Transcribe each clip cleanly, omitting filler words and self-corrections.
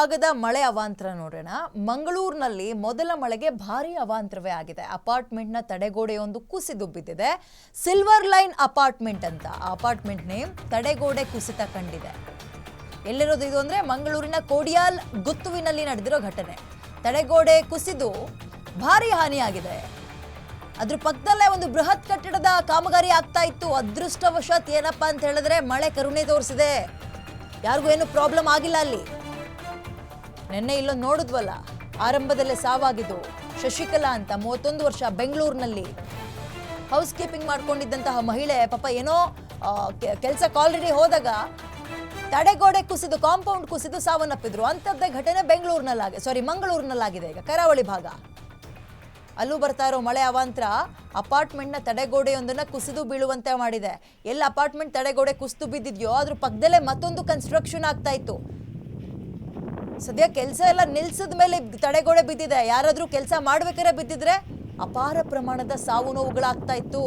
ಭಾಗದ ಮಳೆ ಅವಾಂತರ ನೋಡೋಣ. ಮಂಗಳೂರಿನಲ್ಲಿ ಮೊದಲ ಮಳೆಗೆ ಭಾರಿ ಅವಾಂತರವೇ ಆಗಿದೆ. ಅಪಾರ್ಟ್ಮೆಂಟ್ನ ತಡೆಗೋಡೆಯೊಂದು ಕುಸಿದು ಬಿದ್ದಿದೆ. ಸಿಲ್ವರ್ ಲೈನ್ ಅಪಾರ್ಟ್ಮೆಂಟ್ ಅಂತ ಅಪಾರ್ಟ್ಮೆಂಟ್ ನೇಮ್ ತಡೆಗೋಡೆ ಕುಸಿತ ಕಂಡಿದೆ. ಎಲ್ಲಿರೋದು ಇದು ಅಂದ್ರೆ ಮಂಗಳೂರಿನ ಕೋಡಿಯಾಲ್ ಗುತ್ತುವಿನಲ್ಲಿ ನಡೆದಿರೋ ಘಟನೆ. ತಡೆಗೋಡೆ ಕುಸಿದು ಭಾರಿ ಹಾನಿಯಾಗಿದೆ. ಅದ್ರ ಪಕ್ಕದಲ್ಲೇ ಒಂದು ಬೃಹತ್ ಕಟ್ಟಡದ ಕಾಮಗಾರಿ ಆಗ್ತಾ ಇತ್ತು. ಅದೃಷ್ಟವಶಾತ್ ಏನಪ್ಪಾ ಅಂತ ಹೇಳಿದ್ರೆ ಮಳೆ ಕರುಣೆ ತೋರಿಸಿದೆ. ಯಾರಿಗೂ ಏನು ಪ್ರಾಬ್ಲಮ್ ಆಗಿಲ್ಲ. ಅಲ್ಲಿ ನಿನ್ನೆ ಇಲ್ಲೊಂದು ನೋಡಿದ್ವಲ್ಲ, ಆರಂಭದಲ್ಲೇ ಸಾವಾಗಿದ್ದು ಶಶಿಕಲಾ ಅಂತ 31 ವರ್ಷ, ಬೆಂಗಳೂರಿನಲ್ಲಿ ಹೌಸ್ ಕೀಪಿಂಗ್ ಮಾಡ್ಕೊಂಡಿದ್ದಂತಹ ಮಹಿಳೆ. ಪಾಪ ಏನೋ ಕೆಲಸಕ್ಕೆ ಆಲ್ರೆಡಿ ಹೋದಾಗ ತಡೆಗೋಡೆ ಕುಸಿದು, ಕಾಂಪೌಂಡ್ ಕುಸಿದು ಸಾವನ್ನಪ್ಪಿದ್ರು. ಅಂಥದ್ದೇ ಘಟನೆ ಮಂಗಳೂರಿನಲ್ಲಾಗಿದೆ. ಈಗ ಕರಾವಳಿ ಭಾಗ ಅಲ್ಲೂ ಬರ್ತಾ ಇರೋ ಮಳೆ ಅವಾಂತರ ಅಪಾರ್ಟ್ಮೆಂಟ್ನ ತಡೆಗೋಡೆಯೊಂದನ್ನು ಕುಸಿದು ಬೀಳುವಂತೆ ಮಾಡಿದೆ. ಎಲ್ಲ ಅಪಾರ್ಟ್ಮೆಂಟ್ ತಡೆಗೋಡೆ ಕುಸಿದು ಬಿದ್ದಿದ್ಯೋ ಅದ್ರ ಪಕ್ಕದಲ್ಲೇ ಮತ್ತೊಂದು ಕನ್ಸ್ಟ್ರಕ್ಷನ್ ಆಗ್ತಾ ಇತ್ತು. ಸದ್ಯ ಕೆಲಸ ಎಲ್ಲ ನಿಲ್ಸಿದ ಮೇಲೆ ತಡೆಗೋಡೆ ಬಿದ್ದಿದೆ. ಯಾರಾದ್ರೂ ಕೆಲಸ ಮಾಡ್ಬೇಕಾದ್ರೆ ಬಿದ್ದಿದ್ರೆ ಅಪಾರ ಪ್ರಮಾಣದ ಸಾವು ನೋವುಗಳಾಗ್ತಾ ಇತ್ತು.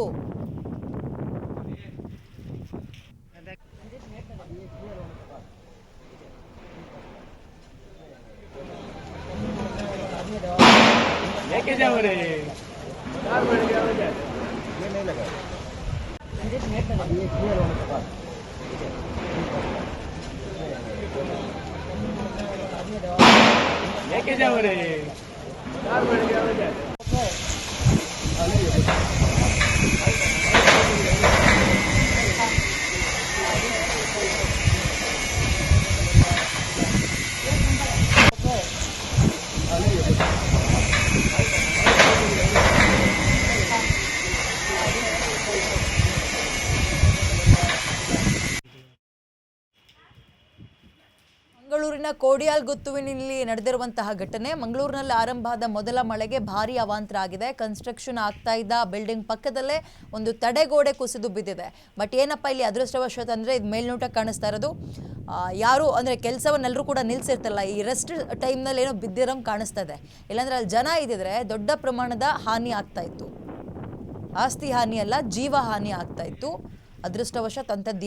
ಮಂಗಳೂರಿನ ಕೋಡಿಯಾಲ್ ಗುತ್ತುವಿನಲ್ಲಿ ನಡೆದಿರುವಂತಹ ಘಟನೆ. ಮಂಗಳೂರಿನಲ್ಲಿ ಆರಂಭ ಆದ ಮೊದಲ ಮಳೆಗೆ ಭಾರಿ ಅವಾಂತರ ಆಗಿದೆ. ಕನ್ಸ್ಟ್ರಕ್ಷನ್ ಆಗ್ತಾ ಇದ್ದ ಬಿಲ್ಡಿಂಗ್ ಪಕ್ಕದಲ್ಲೇ ಒಂದು ತಡೆಗೋಡೆ ಕುಸಿದು ಬಿದ್ದಿದೆ. ಬಟ್ ಏನಪ್ಪ ಇಲ್ಲಿ ಅದೃಷ್ಟವಶಾತ್ ಅಂದರೆ ಇದು ಮೇಲ್ನೋಟಕ್ಕೆ ಕಾಣಿಸ್ತಾ ಇರೋದು, ಯಾರು ಅಂದರೆ ಕೆಲಸವನ್ನೆಲ್ಲರೂ ಕೂಡ ನಿಲ್ಸಿರ್ತಲ್ಲ, ಈ ರೆಸ್ಟ್ ಟೈಮ್ನಲ್ಲಿ ಏನೋ ಬಿದ್ದಿರೋಂಗೆ ಕಾಣಿಸ್ತಾ ಇದೆ. ಇಲ್ಲಾಂದ್ರೆ ಅಲ್ಲಿ ಜನ ಇದ್ದಿದ್ರೆ ದೊಡ್ಡ ಪ್ರಮಾಣದ ಹಾನಿ ಆಗ್ತಾ ಇತ್ತು. ಆಸ್ತಿ ಹಾನಿ ಅಲ್ಲ, ಜೀವ ಹಾನಿ ಆಗ್ತಾ ಇತ್ತು. ಅದೃಷ್ಟವಶಾತ್ ಅಂಥದ್ದು